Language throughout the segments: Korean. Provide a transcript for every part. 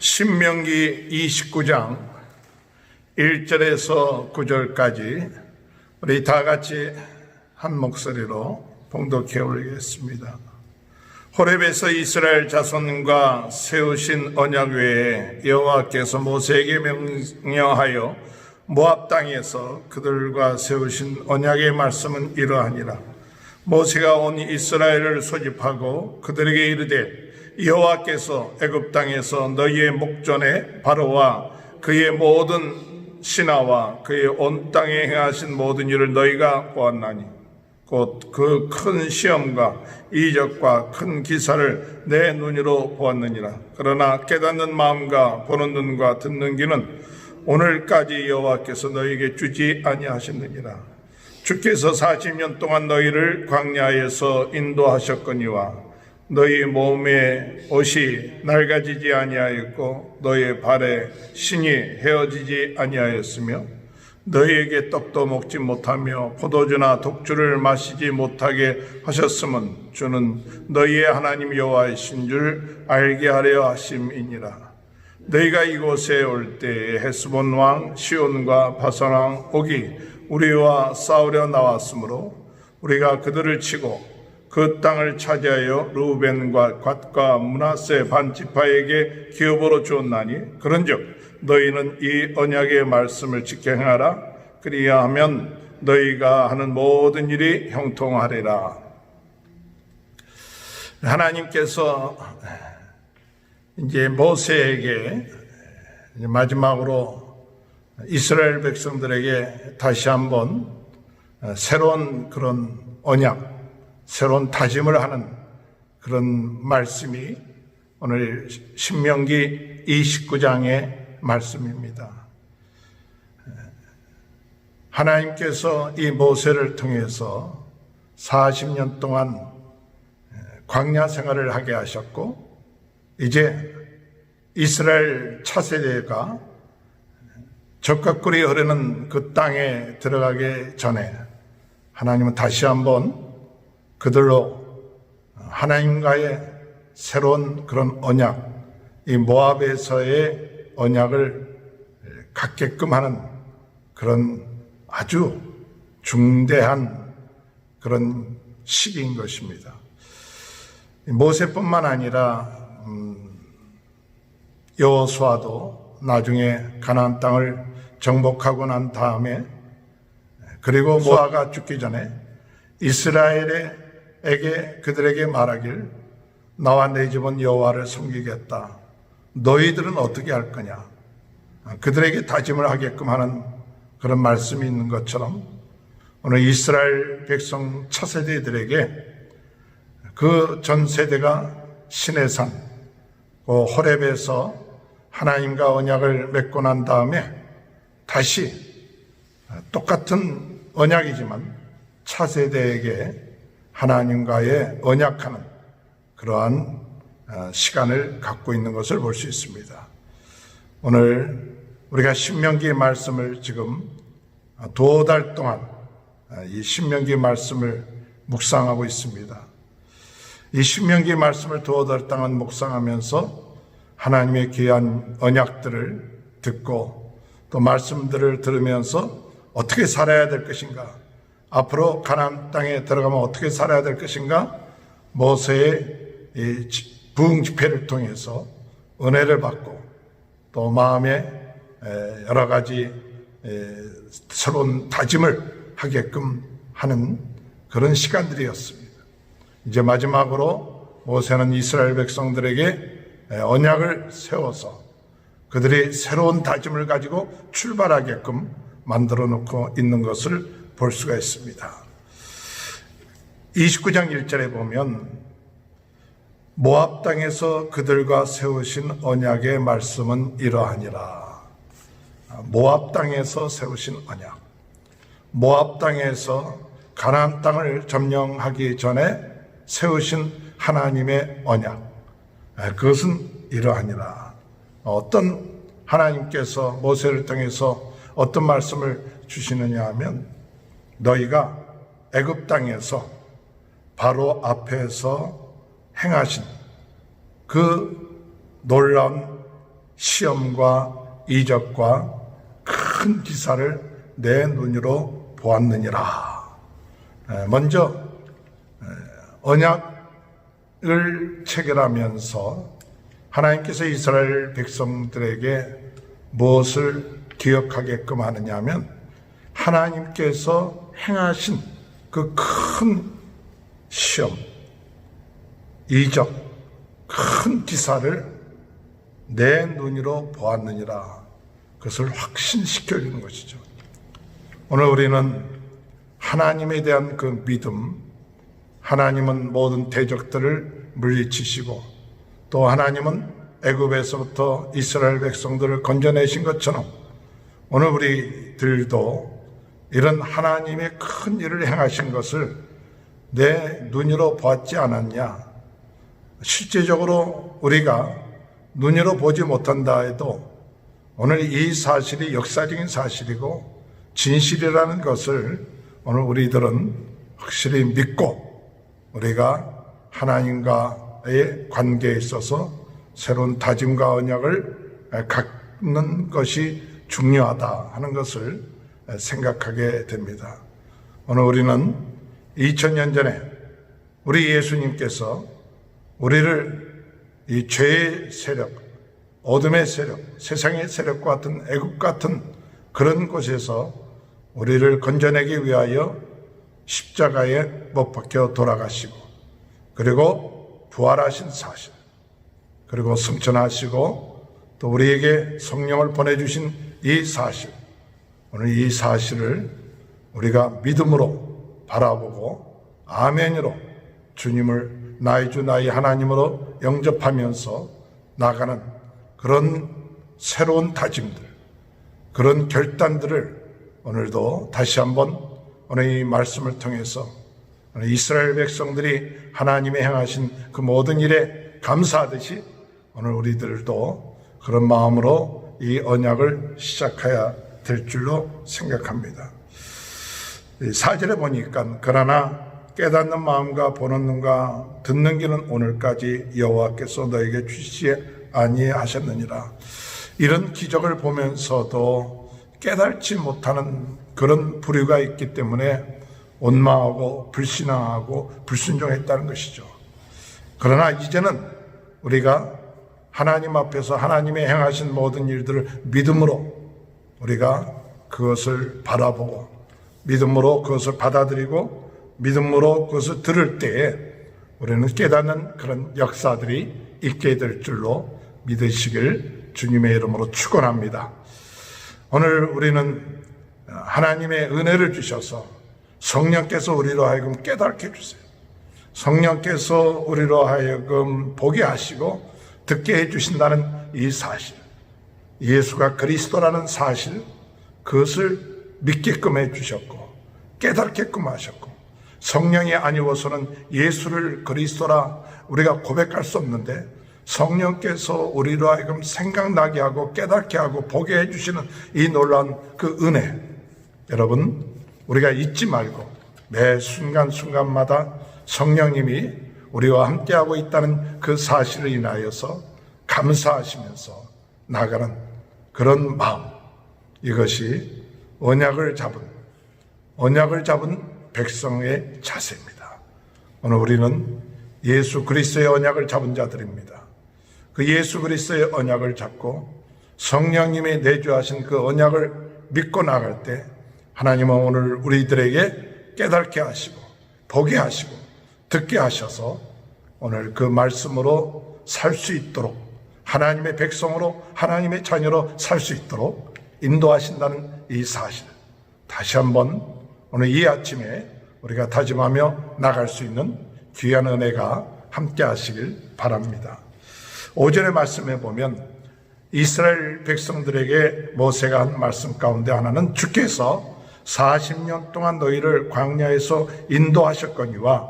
신명기 29장 1절에서 9절까지 우리 다 같이 한 목소리로 봉독해 올리겠습니다. 호렙에서 이스라엘 자손과 세우신 언약 외에 여호와께서 모세에게 명령하여 모압 땅에서 그들과 세우신 언약의 말씀은 이러하니라. 모세가 온 이스라엘을 소집하고 그들에게 이르되 여호와께서 애굽 땅에서 너희의 목전에 바로와 그의 모든 신하와 그의 온 땅에 행하신 모든 일을 너희가 보았나니 곧 그 큰 시험과 이적과 큰 기사를 내 눈으로 보았느니라. 그러나 깨닫는 마음과 보는 눈과 듣는 귀는 오늘까지 여호와께서 너희에게 주지 아니하셨느니라. 주께서 40년 동안 너희를 광야에서 인도하셨거니와 너희 몸에 옷이 낡아지지 아니하였고 너희의 발에 신이 헤어지지 아니하였으며 너희에게 떡도 먹지 못하며 포도주나 독주를 마시지 못하게 하셨음은 주는 너희의 하나님 여호와이신 줄 알게 하려 하심이니라. 너희가 이곳에 올 때에 헤스본 왕 시온과 바산 왕 옥이 우리와 싸우려 나왔으므로 우리가 그들을 치고 그 땅을 차지하여 르우벤과 갓과 므낫세 반 지파에게 기업으로 주었나니 그런즉 너희는 이 언약의 말씀을 지켜 행하라. 그리하면 너희가 하는 모든 일이 형통하리라. 하나님께서 이제 모세에게 마지막으로 이스라엘 백성들에게 다시 한번 새로운 그런 언약, 새로운 다짐을 하는 그런 말씀이 오늘 신명기 29장의 말씀입니다. 하나님께서 이 모세를 통해서 40년 동안 광야 생활을 하게 하셨고 이제 이스라엘 차세대가 젖과 꿀이 흐르는 그 땅에 들어가기 전에 하나님은 다시 한번 그들로 하나님과의 새로운 그런 언약, 이 모압에서의 언약을 갖게끔 하는 그런 아주 중대한 그런 시기인 것입니다. 모세뿐만 아니라 여호수아도 나중에 가나안 땅을 정복하고 난 다음에 그리고 모아가 죽기 전에 이스라엘에게 그들에게 말하길 나와 내 집은 여호와를 섬기겠다. 너희들은 어떻게 할 거냐? 그들에게 다짐을 하게끔 하는 그런 말씀이 있는 것처럼 오늘 이스라엘 백성 차세대들에게 그 전 세대가 시내산 호렙에서 하나님과 언약을 맺고 난 다음에 다시 똑같은 언약이지만 차세대에게 하나님과의 언약하는 그러한 시간을 갖고 있는 것을 볼 수 있습니다. 오늘 우리가 신명기의 말씀을 지금 2달 동안 이 신명기 말씀을 묵상하고 있습니다. 이 신명기 말씀을 2달 동안 묵상하면서 하나님의 귀한 언약들을 듣고 또 말씀들을 들으면서 어떻게 살아야 될 것인가, 앞으로 가나안 땅에 들어가면 어떻게 살아야 될 것인가, 모세의 이 부흥 집회를 통해서 은혜를 받고 또 마음에 여러 가지 새로운 다짐을 하게끔 하는 그런 시간들이었습니다. 이제 마지막으로 모세는 이스라엘 백성들에게 언약을 세워서 그들이 새로운 다짐을 가지고 출발하게끔 만들어 놓고 있는 것을 볼 수가 있습니다. 29장 1절에 보면 모압 땅에서 그들과 세우신 언약의 말씀은 이러하니라. 모압 땅에서 세우신 언약. 모압 땅에서 가나안 땅을 점령하기 전에 세우신 하나님의 언약. 그것은 이러하니라. 어떤 하나님께서 모세를 통해서 어떤 말씀을 주시느냐 하면 너희가 애굽 땅에서 바로 앞에서 행하신 그 놀라운 시험과 이적과 큰 기사를 내 눈으로 보았느니라. 먼저 언약을 체결하면서 하나님께서 이스라엘 백성들에게 무엇을 기억하게끔 하느냐 하면 하나님께서 행하신 그 큰 시험, 이적, 큰 기사를 내 눈으로 보았느니라. 그것을 확신시켜주는 것이죠. 오늘 우리는 하나님에 대한 그 믿음, 하나님은 모든 대적들을 물리치시고 또 하나님은 애굽에서부터 이스라엘 백성들을 건져내신 것처럼 오늘 우리들도 이런 하나님의 큰 일을 행하신 것을 내 눈으로 보았지 않았냐. 실제적으로 우리가 눈으로 보지 못한다 해도 오늘 이 사실이 역사적인 사실이고 진실이라는 것을 오늘 우리들은 확실히 믿고 우리가 하나님과의 관계에 있어서 새로운 다짐과 언약을 갖는 것이 중요하다 하는 것을 생각하게 됩니다. 오늘 우리는 2000년 전에 우리 예수님께서 우리를 이 죄의 세력, 어둠의 세력, 세상의 세력과 같은 애굽 같은 그런 곳에서 우리를 건져내기 위하여 십자가에 못 박혀 돌아가시고 그리고 부활하신 사실, 그리고 승천하시고 또 우리에게 성령을 보내주신 이 사실, 오늘 이 사실을 우리가 믿음으로 바라보고 아멘으로 주님을 나의 주 나의 하나님으로 영접하면서 나가는 그런 새로운 다짐들, 그런 결단들을 오늘도 다시 한번 오늘 이 말씀을 통해서 오늘 이스라엘 백성들이 하나님의 행하신 그 모든 일에 감사하듯이 오늘 우리들도 그런 마음으로 이 언약을 시작해야 될 줄로 생각합니다. 4절에 보니까 그러나 깨닫는 마음과 보는 눈과 듣는 귀는 오늘까지 여호와께서 너에게 주시지 아니하셨느니라. 이런 기적을 보면서도 깨닫지 못하는 그런 부류가 있기 때문에 원망하고 불신앙하고 불순종했다는 것이죠. 그러나 이제는 우리가 하나님 앞에서 하나님의 행하신 모든 일들을 믿음으로 우리가 그것을 바라보고 믿음으로 그것을 받아들이고 믿음으로 그것을 들을 때에 우리는 깨닫는 그런 역사들이 있게 될 줄로 믿으시길 주님의 이름으로 축원합니다. 오늘 우리는 하나님의 은혜를 주셔서 성령께서 우리로 하여금 깨닫게 해주세요. 성령께서 우리로 하여금 보게 하시고 듣게 해주신다는 이 사실, 예수가 그리스도라는 사실, 그것을 믿게끔 해주셨고 깨닫게끔 하셨고 성령이 아니워서는 예수를 그리스도라 우리가 고백할 수 없는데 성령께서 우리로 하여금 생각나게 하고 깨닫게 하고 보게 해주시는 이 놀라운 그 은혜, 여러분 우리가 잊지 말고 매 순간순간마다 성령님이 우리와 함께하고 있다는 그 사실을 인하여서 감사하시면서 나가는 그런 마음, 이것이 언약을 잡은 백성의 자세입니다. 오늘 우리는 예수 그리스도의 언약을 잡은 자들입니다. 그 예수 그리스도의 언약을 잡고 성령님이 내주하신 그 언약을 믿고 나갈 때 하나님은 오늘 우리들에게 깨닫게 하시고 보게 하시고 듣게 하셔서 오늘 그 말씀으로 살 수 있도록 하나님의 백성으로 하나님의 자녀로 살 수 있도록 인도하신다는 이 사실, 다시 한번 오늘 이 아침에 우리가 다짐하며 나갈 수 있는 귀한 은혜가 함께 하시길 바랍니다. 5절의 말씀에 보면 이스라엘 백성들에게 모세가 한 말씀 가운데 하나는 주께서 40년 동안 너희를 광야에서 인도하셨거니와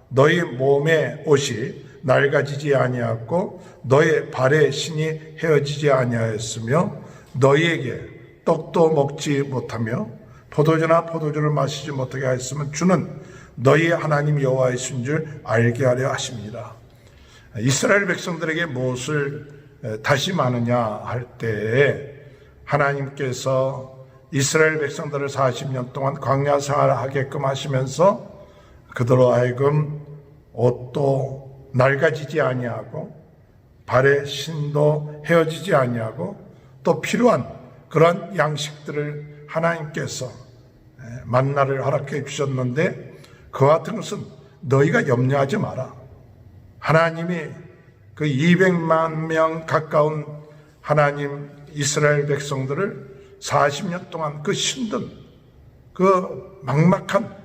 너희 몸의 옷이 낡아지지 아니하였고 너희 발의 신이 헤어지지 아니하였으며 너희에게 떡도 먹지 못하며 포도주나 포도주를 마시지 못하게 하였으면 주는 너희 하나님 여호와이신 줄 알게 하려 하십니다. 이스라엘 백성들에게 무엇을 다짐하느냐 할 때에 하나님께서 이스라엘 백성들을 40년 동안 광야 생활을 하게끔 하시면서 그들로 하여금 옷도 낡아지지 아니하고 발의 신도 헤어지지 아니하고 또 필요한 그런 양식들을 하나님께서 만나를 허락해 주셨는데 그와 같은 것은 너희가 염려하지 마라. 하나님이 그 200만 명 가까운 하나님 이스라엘 백성들을 40년 동안 그 힘든 그 막막한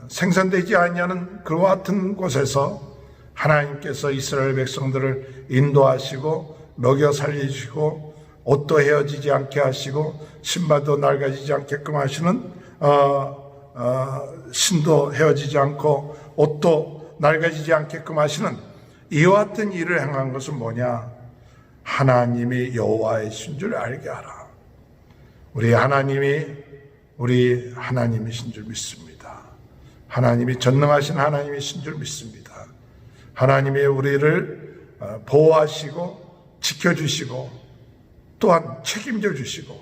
생산되지 아니하는 그와 같은 곳에서 하나님께서 이스라엘 백성들을 인도하시고 먹여 살리시고 옷도 헤어지지 않게 하시고 신발도 낡아지지 않게끔 하시는 신도 헤어지지 않고 옷도 낡아지지 않게끔 하시는 이와 같은 일을 행한 것은 뭐냐? 하나님이 여호와이신 줄 알게 하라. 우리 하나님이신 줄 믿습니다. 하나님이 전능하신 하나님이신 줄 믿습니다. 하나님이 우리를 보호하시고 지켜주시고 또한 책임져 주시고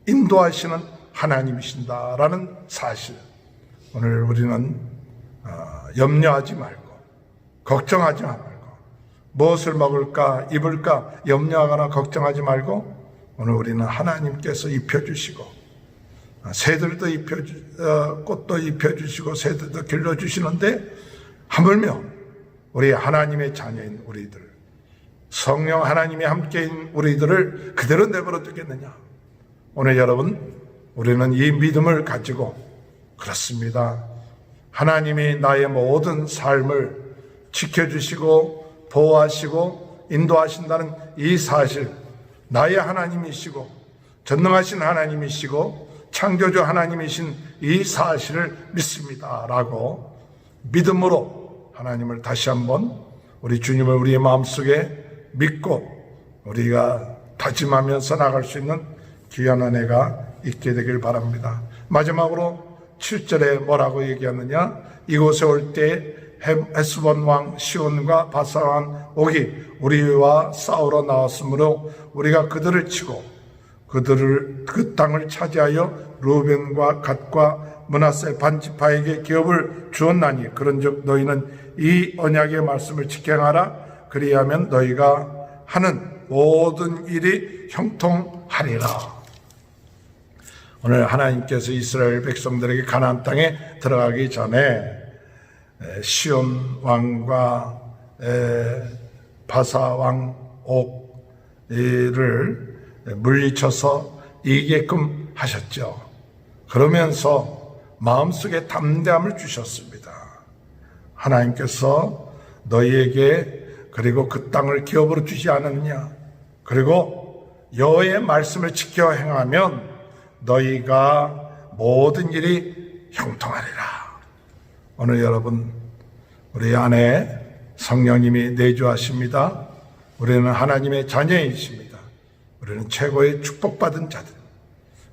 인도하시는 하나님이신다라는 사실, 오늘 우리는 염려하지 말고 걱정하지 말고 무엇을 먹을까 입을까 염려하거나 걱정하지 말고 오늘 우리는 하나님께서 입혀주시고 새들도 꽃도 입혀주시고 새들도 길러주시는데 하물며 우리 하나님의 자녀인 우리들, 성령 하나님이 함께인 우리들을 그대로 내버려 두겠느냐? 오늘 여러분, 우리는 이 믿음을 가지고 그렇습니다. 하나님이 나의 모든 삶을 지켜주시고 보호하시고 인도하신다는 이 사실, 나의 하나님이시고 전능하신 하나님이시고 창조주 하나님이신 이 사실을 믿습니다 라고 믿음으로 하나님을 다시 한번 우리 주님을 우리의 마음속에 믿고 우리가 다짐하면서 나갈 수 있는 귀한 은혜가 있게 되길 바랍니다. 마지막으로 7절에 뭐라고 얘기하느냐? 이곳에 올 때 헤스본 왕 시온과 바사 왕 옥이 우리와 싸우러 나왔으므로 우리가 그들을 치고 그 땅을 차지하여 루벤과 갓과 므낫세 반지파에게 기업을 주었나니 그런즉 너희는 이 언약의 말씀을 지켜 행하라. 그리하면 너희가 하는 모든 일이 형통하리라. 오늘 하나님께서 이스라엘 백성들에게 가나안 땅에 들어가기 전에 시온 왕과 바사 왕 옥을 물리쳐서 이기게끔 하셨죠. 그러면서 마음속에 담대함을 주셨습니다. 하나님께서 너희에게 그리고 그 땅을 기업으로 주지 않았냐? 그리고 여호와의 말씀을 지켜 행하면 너희가 모든 일이 형통하리라. 오늘 여러분, 우리 안에 성령님이 내주하십니다. 우리는 하나님의 자녀이십니다. 우리는 최고의 축복받은 자들,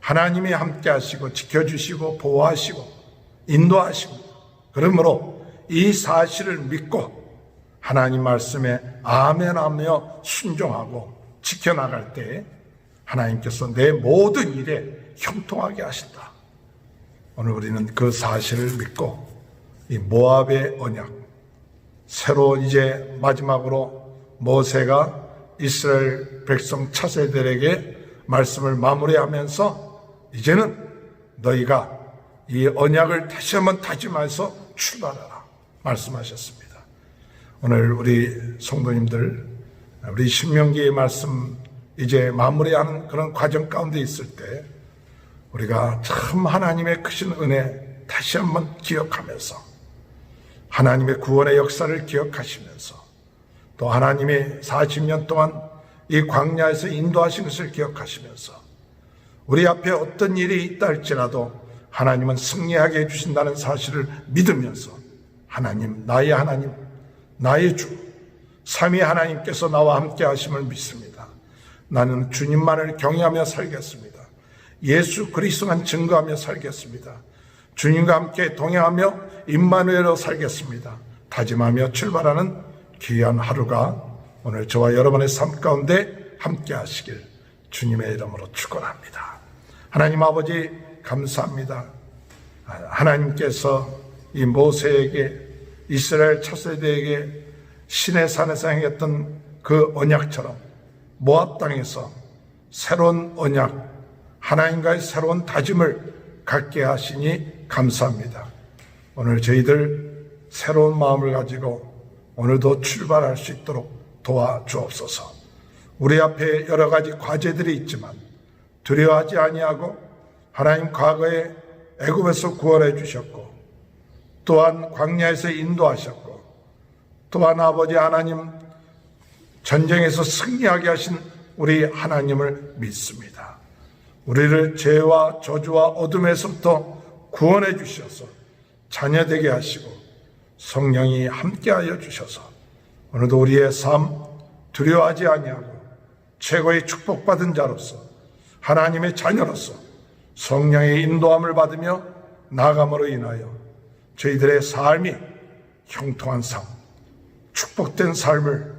하나님이 함께 하시고 지켜주시고 보호하시고 인도하시고, 그러므로 이 사실을 믿고 하나님 말씀에 아멘하며 순종하고 지켜나갈 때 하나님께서 내 모든 일에 형통하게 하신다. 오늘 우리는 그 사실을 믿고 이 모압의 언약, 새로 이제 마지막으로 모세가 이스라엘 백성 차세들에게 말씀을 마무리하면서 이제는 너희가 이 언약을 다시 한번 다짐해서 출발하라 말씀하셨습니다. 오늘 우리 성도님들, 우리 신명기의 말씀 이제 마무리하는 그런 과정 가운데 있을 때 우리가 참 하나님의 크신 은혜 다시 한번 기억하면서 하나님의 구원의 역사를 기억하시면서 또 하나님의 40년 동안 이 광야에서 인도하신 것을 기억하시면서 우리 앞에 어떤 일이 있다 할지라도 하나님은 승리하게 해주신다는 사실을 믿으면서 하나님, 나의 주, 삼위 하나님께서 나와 함께 하심을 믿습니다. 나는 주님만을 경외하며 살겠습니다. 예수 그리스도만 증거하며 살겠습니다. 주님과 함께 동행하며 임마누엘로 살겠습니다. 다짐하며 출발하는 귀한 하루가 오늘 저와 여러분의 삶 가운데 함께 하시길 주님의 이름으로 축원합니다. 하나님 아버지 감사합니다. 하나님께서 이 모세에게 이스라엘 차세대에게 시내 산에서 행했던 그 언약처럼 모압 땅에서 새로운 언약, 하나님과의 새로운 다짐을 갖게 하시니 감사합니다. 오늘 저희들 새로운 마음을 가지고 오늘도 출발할 수 있도록 도와주옵소서. 우리 앞에 여러 가지 과제들이 있지만 두려워하지 아니하고 하나님 과거에 애굽에서 구원해 주셨고 또한 광야에서 인도하셨고 또한 아버지 하나님 전쟁에서 승리하게 하신 우리 하나님을 믿습니다. 우리를 죄와 저주와 어둠에서부터 구원해 주셔서 자녀되게 하시고 성령이 함께하여 주셔서 오늘도 우리의 삶 두려워하지 아니하고 최고의 축복받은 자로서 하나님의 자녀로서 성령의 인도함을 받으며 나아감으로 인하여 저희들의 삶이 형통한 삶, 축복된 삶을,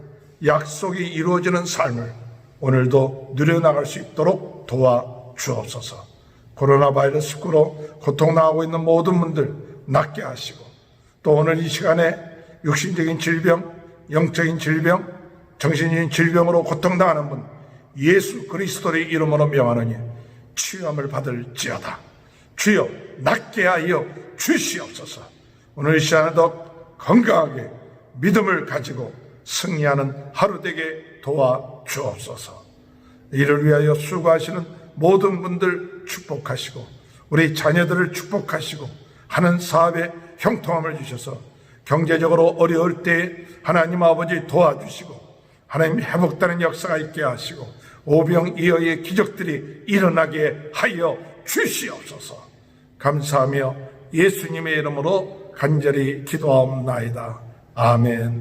약속이 이루어지는 삶을 오늘도 누려나갈 수 있도록 도와주옵소서. 코로나 바이러스19로 고통당하고 있는 모든 분들 낫게 하시고 또 오늘 이 시간에 육신적인 질병, 영적인 질병, 정신적인 질병으로 고통당하는 분 예수 그리스도의 이름으로 명하노니 치유함을 받을지어다. 주여 낫게 하여 주시옵소서. 오늘 이 시간에도 건강하게 믿음을 가지고 승리하는 하루 되게 도와주옵소서. 이를 위하여 수고하시는 모든 분들 축복하시고 우리 자녀들을 축복하시고 하는 사업에 형통함을 주셔서 경제적으로 어려울 때 하나님 아버지 도와주시고 하나님 회복되는 역사가 있게 하시고 오병이어의 기적들이 일어나게 하여 주시옵소서. 감사하며 예수님의 이름으로 간절히 기도하옵나이다. 아멘.